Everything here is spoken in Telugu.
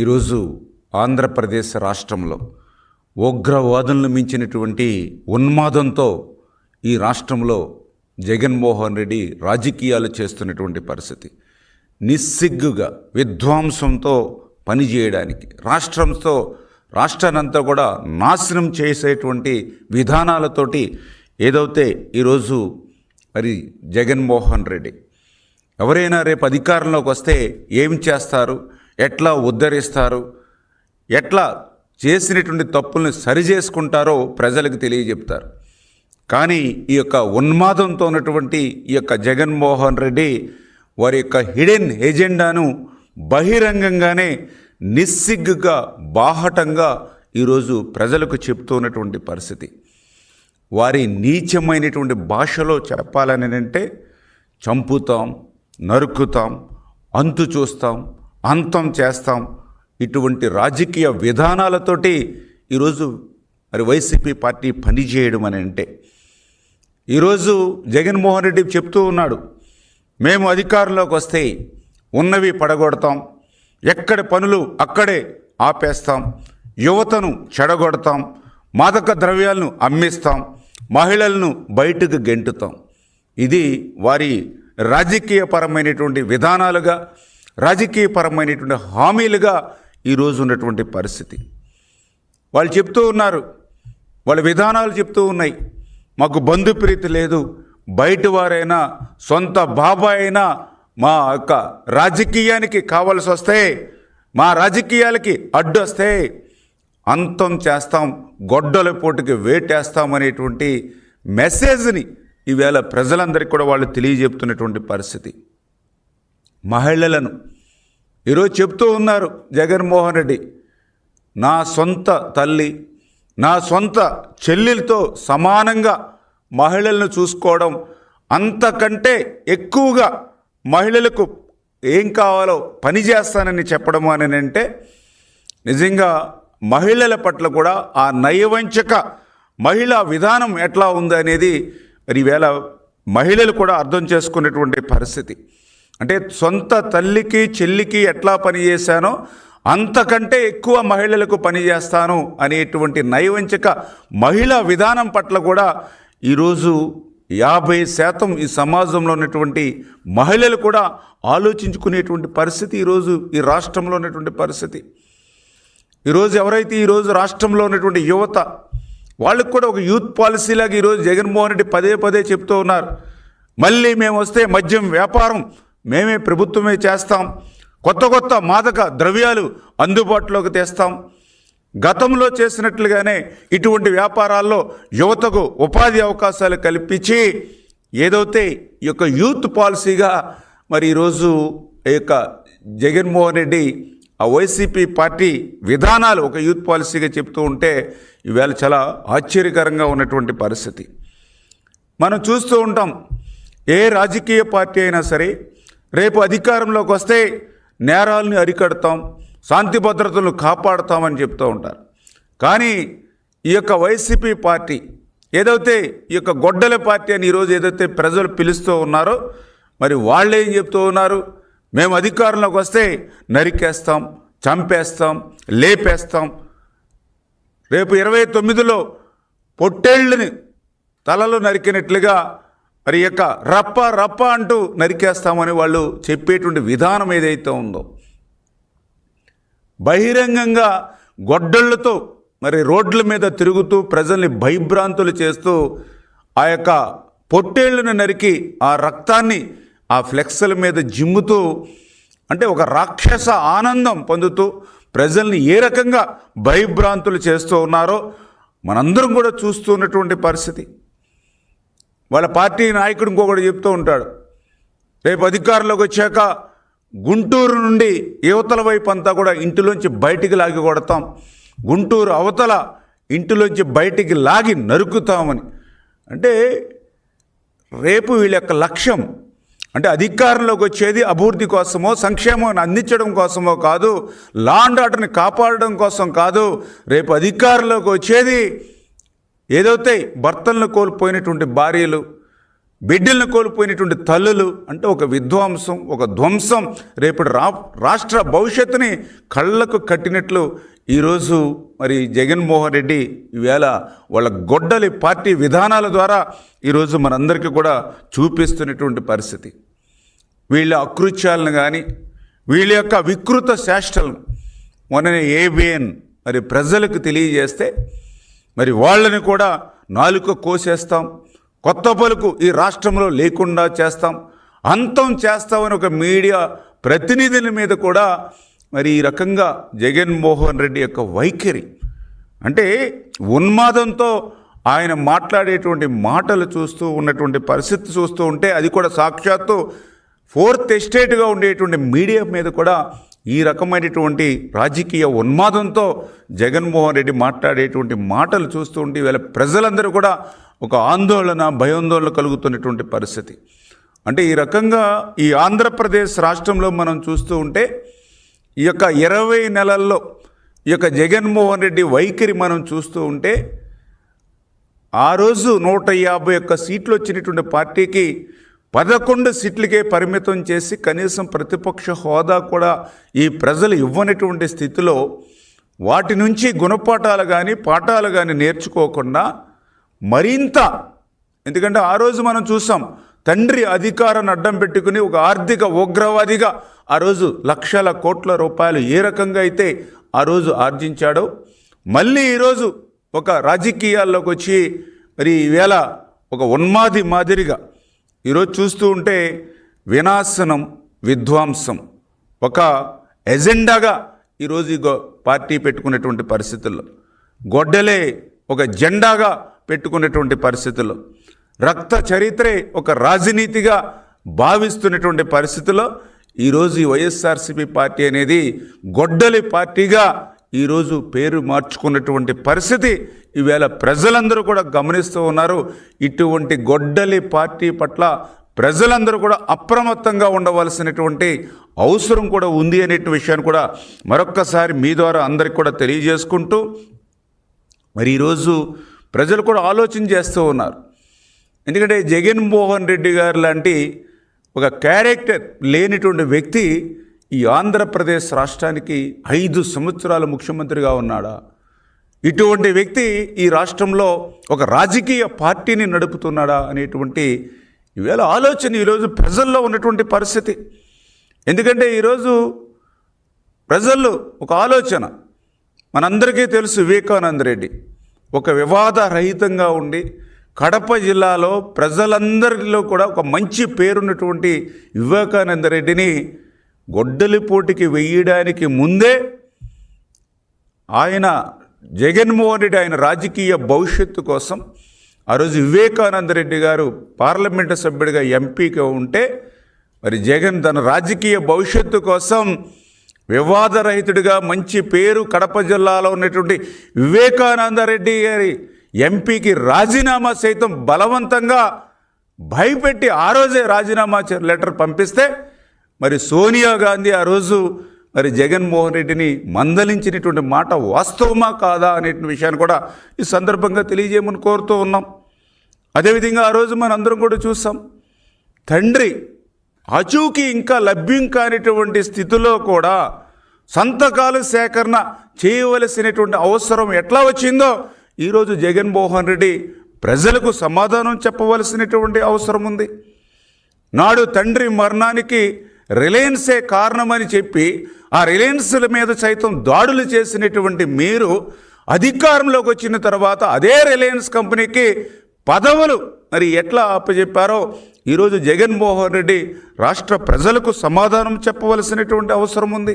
ఈరోజు ఆంధ్రప్రదేశ్ రాష్ట్రంలో ఉగ్రవాదులను మించినటువంటి ఉన్మాదంతో ఈ రాష్ట్రంలో జగన్మోహన్ రెడ్డి రాజకీయాలు చేస్తున్నటువంటి పరిస్థితి. నిస్సిగ్గుగా విధ్వంసంతో పనిచేయడానికి రాష్ట్రాన్నంతా కూడా నాశనం చేసేటువంటి విధానాలతోటి ఏదైతే ఈరోజు మరి జగన్మోహన్ రెడ్డి ఎవరైనా రేపు అధికారంలోకి వస్తే ఏం చేస్తారు, ఎట్లా ఉద్ధరిస్తారు, ఎట్లా చేసినటువంటి తప్పుల్ని సరిచేసుకుంటారో ప్రజలకు తెలియజెప్తారు. కానీ ఈ యొక్క ఉన్మాదంతో ఉన్నటువంటి ఈ యొక్క జగన్మోహన్ రెడ్డి వారి యొక్క హిడెన్ ఎజెండాను బహిరంగంగానే నిస్సిగ్గుగా బాహటంగా ఈరోజు ప్రజలకు చెప్తున్నటువంటి పరిస్థితి. వారి నీచమైనటువంటి భాషలో చెప్పాలని అంటే చంపుతాం, నరుకుతాం, అంతు చూస్తాం, అంతం చేస్తాం, ఇటువంటి రాజకీయ విధానాలతోటి ఈరోజు మరి వైసీపీ పార్టీ పనిచేయడం అని అంటే ఈరోజు జగన్మోహన్ రెడ్డి చెప్తూ ఉన్నాడు, మేము అధికారంలోకి వస్తే ఉన్నవి పడగొడతాం, ఎక్కడి పనులు అక్కడే ఆపేస్తాం, యువతను చెడగొడతాం, మాదక ద్రవ్యాలను అమ్మిస్తాం, మహిళలను బయటకు గెంటుతాం. ఇది వారి రాజకీయపరమైనటువంటి విధానాలుగా, రాజకీయపరమైనటువంటి హామీలుగా ఈరోజు ఉన్నటువంటి పరిస్థితి. వాళ్ళు చెప్తూ ఉన్నారు, వాళ్ళ విధానాలు చెప్తూ ఉన్నాయి, మాకు బంధుప్రీతి లేదు, బయట వారైనా సొంత బాబాయ్ అయినా మా యొక్క రాజకీయానికి కావాల్సి వస్తే, మా రాజకీయాలకి అడ్డు వస్తే అంతం చేస్తాం, గొడ్డల పోటుకి వేటేస్తామనేటువంటి మెసేజ్ని ఈవేళ ప్రజలందరికీ కూడా వాళ్ళు తెలియజెప్తున్నటువంటి పరిస్థితి. మహిళలను ఈరోజు చెప్తూ ఉన్నారు జగన్మోహన్ రెడ్డి, నా సొంత తల్లి, నా సొంత చెల్లెలతో సమానంగా మహిళలను చూసుకోవడం, అంతకంటే ఎక్కువగా మహిళలకు ఏం కావాలో పని చేస్తానని చెప్పడం అని అంటే నిజంగా మహిళల పట్ల కూడా ఆ నయవంచక మహిళా విధానం ఎట్లా ఉందనేది మరి ఈవేళ మహిళలు కూడా అర్థం చేసుకునేటువంటి పరిస్థితి. అంటే సొంత తల్లికి చెల్లికి ఎట్లా పనిచేశానో అంతకంటే ఎక్కువ మహిళలకు పనిచేస్తాను అనేటువంటి నయవంచక మహిళా విధానం పట్ల కూడా ఈరోజు 50% ఈ సమాజంలో ఉన్నటువంటి మహిళలు కూడా ఆలోచించుకునేటువంటి పరిస్థితి ఈరోజు ఈ రాష్ట్రంలో ఉన్నటువంటి పరిస్థితి. ఈరోజు ఎవరైతే ఈరోజు రాష్ట్రంలో ఉన్నటువంటి యువత వాళ్ళకు కూడా ఒక యూత్ పాలసీలాగా ఈరోజు జగన్మోహన్ రెడ్డి పదే పదే చెప్తూ ఉన్నారు, మళ్ళీ మేము వస్తే మద్యం వ్యాపారం మేమే ప్రభుత్వమే చేస్తాం, కొత్త మాదక ద్రవ్యాలు అందుబాటులోకి తెస్తాం, గతంలో చేసినట్లుగానే ఇటువంటి వ్యాపారాల్లో యువతకు ఉపాధి అవకాశాలు కల్పించి ఏదైతే ఈ యొక్క యూత్ పాలసీగా మరి ఈరోజు ఈ యొక్క జగన్మోహన్ రెడ్డి ఆ వైసీపీ పార్టీ విధానాలు ఒక యూత్ పాలసీగా చెప్తూ ఉంటే ఈవేళ చాలా ఆశ్చర్యకరంగా ఉన్నటువంటి పరిస్థితి. మనం చూస్తూ ఉంటాం, ఏ రాజకీయ పార్టీ అయినా సరే రేపు అధికారంలోకి వస్తే నేరాలను అరికడతాం, శాంతి భద్రతలను కాపాడుతామని చెప్తూ ఉంటారు. కానీ ఈ యొక్క వైసీపీ పార్టీ ఏదైతే ఈ యొక్క గొడ్డల పార్టీ అని ఈరోజు ఏదైతే ప్రజలు పిలుస్తూ ఉన్నారో మరి వాళ్ళు ఏం చెప్తూ ఉన్నారు, మేము అధికారంలోకి వస్తే నరికేస్తాం, చంపేస్తాం, లేపేస్తాం, రేపు 29లో పొట్టేళ్ళని తలలు నరికినట్లుగా మరి యొక్క రప్ప అంటూ నరికేస్తామని వాళ్ళు చెప్పేటువంటి విధానం ఏదైతే ఉందో, బహిరంగంగా గొడ్డళ్లతో మరి రోడ్ల మీద తిరుగుతూ ప్రజల్ని భయభ్రాంతులు చేస్తూ ఆ యొక్క పొట్టేళ్లను నరికి ఆ రక్తాన్ని ఆ ఫ్లెక్స్ల మీద జిమ్ముతూ అంటే ఒక రాక్షస ఆనందం పొందుతూ ప్రజల్ని ఏ రకంగా భయభ్రాంతులు చేస్తూ ఉన్నారో మనందరం కూడా చూస్తూ ఉన్నటువంటి పరిస్థితి. వాళ్ళ పార్టీ నాయకుడు ఇంకొకటి చెప్తూ ఉంటాడు, రేపు అధికారంలోకి వచ్చాక గుంటూరు నుండి యువతల వైపు అంతా కూడా ఇంటిలోంచి బయటికి లాగి కొడతాం, గుంటూరు అవతల ఇంటిలోంచి బయటికి లాగి నరుకుతామని. అంటే రేపు వీళ్ళ యొక్క లక్ష్యం అంటే అధికారంలోకి వచ్చేది అభివృద్ధి కోసమో సంక్షేమాన్ని అందించడం కోసమో కాదు, లా అండ్ ఆర్డర్ని కాపాడడం కోసం కాదు. రేపు అధికారంలోకి వచ్చేది ఏదైతే భర్తలను కోల్పోయినటువంటి భార్యలు, బిడ్డలను కోల్పోయినటువంటి తల్లులు అంటే ఒక విధ్వంసం, ఒక ధ్వంసం, రేపటి రాష్ట్ర భవిష్యత్తుని కళ్ళకు కట్టినట్లు ఈరోజు మరి జగన్మోహన్ రెడ్డి ఈవేళ వాళ్ళ గొడ్డలి పార్టీ విధానాల ద్వారా ఈరోజు మనందరికీ కూడా చూపిస్తున్నటువంటి పరిస్థితి. వీళ్ళ అకృత్యాలను కానీ వీళ్ళ యొక్క వికృత చేష్టలను మొన్ననే ఏబిఎన్ మరి ప్రజలకు తెలియజేస్తే మరి వాళ్ళని కూడా నాలుక కోసేస్తాం, కొత్త పలుకు ఈ రాష్ట్రంలో లేకుండా చేస్తాం, అంతం చేస్తామని ఒక మీడియా ప్రతినిధుల మీద కూడా మరి ఈ రకంగా జగన్మోహన్ రెడ్డి యొక్క వైఖరి అంటే ఉన్మాదంతో ఆయన మాట్లాడేటువంటి మాటలు చూస్తూ ఉన్నటువంటి పరిస్థితి చూస్తూ ఉంటే అది కూడా సాక్షాత్తు ఫోర్త్ ఎస్టేట్గా ఉండేటువంటి మీడియా మీద కూడా ఈ రకమైనటువంటి రాజకీయ ఉన్మాదంతో జగన్మోహన్ రెడ్డి మాట్లాడేటువంటి మాటలు చూస్తూ ఉంటే వీళ్ళ ప్రజలందరూ కూడా ఒక ఆందోళన, భయాందోళన కలుగుతున్నటువంటి పరిస్థితి. అంటే ఈ రకంగా ఈ ఆంధ్రప్రదేశ్ రాష్ట్రంలో మనం చూస్తూ ఉంటే ఈ యొక్క 20 నెలల్లో ఈ యొక్క జగన్మోహన్ రెడ్డి వైఖరి మనం చూస్తూ ఉంటే ఆ రోజు 151 సీట్లు వచ్చినటువంటి పార్టీకి 11 సీట్లకే పరిమితం చేసి కనీసం ప్రతిపక్ష హోదా కూడా ఈ ప్రజలు ఇవ్వనటువంటి స్థితిలో వాటి నుంచి గుణపాఠాలు కానీ పాఠాలు కానీ నేర్చుకోకుండా మరింత, ఎందుకంటే ఆ రోజు మనం చూసాం తండ్రి అధికారాన్ని అడ్డం పెట్టుకుని ఒక ఆర్థిక ఉగ్రవాదిగా ఆ రోజు లక్షల కోట్ల రూపాయలు ఏ రకంగా అయితే ఆ రోజు ఆర్జించాడో మళ్ళీ ఈరోజు ఒక రాజకీయాల్లోకి వచ్చి మరి ఈవేళ ఒక ఉన్మాది మాదిరిగా ఈరోజు చూస్తూ ఉంటే వినాశనం, విధ్వంసం ఒక ఎజెండాగా ఈరోజు ఈ పార్టీ పెట్టుకునేటువంటి పరిస్థితుల్లో, గొడ్డలే ఒక జెండాగా పెట్టుకునేటువంటి పరిస్థితుల్లో, రక్త చరిత్రే ఒక రాజనీతిగా భావిస్తున్నటువంటి పరిస్థితుల్లో ఈరోజు ఈ వైఎస్ఆర్సీపీ పార్టీ అనేది గొడ్డలి పార్టీగా ఈరోజు పేరు మార్చుకున్నటువంటి పరిస్థితి ఈవేళ ప్రజలందరూ కూడా గమనిస్తూ ఉన్నారు. ఇటువంటి గొడ్డలి పార్టీ పట్ల ప్రజలందరూ కూడా అప్రమత్తంగా ఉండవలసినటువంటి అవసరం కూడా ఉంది అనే విషయాన్ని కూడా మరొక్కసారి మీ ద్వారా అందరికి కూడా తెలియజేసుకుంటూ, మరి ఈరోజు ప్రజలు కూడా ఆలోచన చేస్తూ ఉన్నారు. ఎందుకంటే జగన్మోహన్ రెడ్డి గారు లాంటి ఒక క్యారెక్టర్ లేనిటువంటి వ్యక్తి ఈ ఆంధ్రప్రదేశ్ రాష్ట్రానికి 5 సంవత్సరాలు ముఖ్యమంత్రిగా ఉన్నాడా? ఇటువంటి వ్యక్తి ఈ రాష్ట్రంలో ఒక రాజకీయ పార్టీని నడుపుతున్నాడా అనేటువంటి ఈవేళ ఆలోచన ఈరోజు ప్రజల్లో ఉన్నటువంటి పరిస్థితి. ఎందుకంటే ఈరోజు ప్రజల్లో ఒక ఆలోచన, మనందరికీ తెలుసు వివేకానంద రెడ్డి ఒక వివాదరహితంగా ఉండి కడప జిల్లాలో ప్రజలందరిలో కూడా ఒక మంచి పేరున్నటువంటి వివేకానంద రెడ్డిని గొడ్డలి పోటీకి వెయ్యడానికి ముందే ఆయన జగన్మోహన్ రెడ్డి ఆయన రాజకీయ భవిష్యత్తు కోసం ఆ రోజు వివేకానంద రెడ్డి గారు పార్లమెంటు సభ్యుడిగా ఎంపీగా ఉంటే మరి జగన్ తన రాజకీయ భవిష్యత్తు కోసం వివాదరహితుడిగా మంచి పేరు కడప జిల్లాలో ఉన్నటువంటి వివేకానంద రెడ్డి గారి ఎంపీకి రాజీనామా సైతం బలవంతంగా భయపెట్టి ఆ రోజే రాజీనామా లెటర్ పంపిస్తే మరి సోనియా గాంధీ ఆ రోజు మరి జగన్మోహన్ రెడ్డిని మందలించినటువంటి మాట వాస్తవమా కాదా అనే విషయాన్ని కూడా ఈ సందర్భంగా తెలియజేయమని కోరుతూ ఉన్నాం. అదేవిధంగా ఆ రోజు మనందరం కూడా చూసాం, తండ్రి అచూకి ఇంకా లభ్యం కానిటువంటి స్థితిలో కూడా సంతకాలు సేకరణ చేయవలసినటువంటి అవసరం ఎట్లా వచ్చిందో ఈరోజు జగన్మోహన్ రెడ్డి ప్రజలకు సమాధానం చెప్పవలసినటువంటి అవసరం ఉంది. నాడు తండ్రి మరణానికి రిలయన్సే కారణమని చెప్పి ఆ రిలయన్స్ల మీద సైతం దాడులు చేసినటువంటి మీరు అధికారంలోకి వచ్చిన తర్వాత అదే రిలయన్స్ కంపెనీకి పదవులు మరి ఎట్లా అప్పచెప్పారో ఈరోజు జగన్మోహన్ రెడ్డి రాష్ట్ర ప్రజలకు సమాధానం చెప్పవలసినటువంటి అవసరం ఉంది.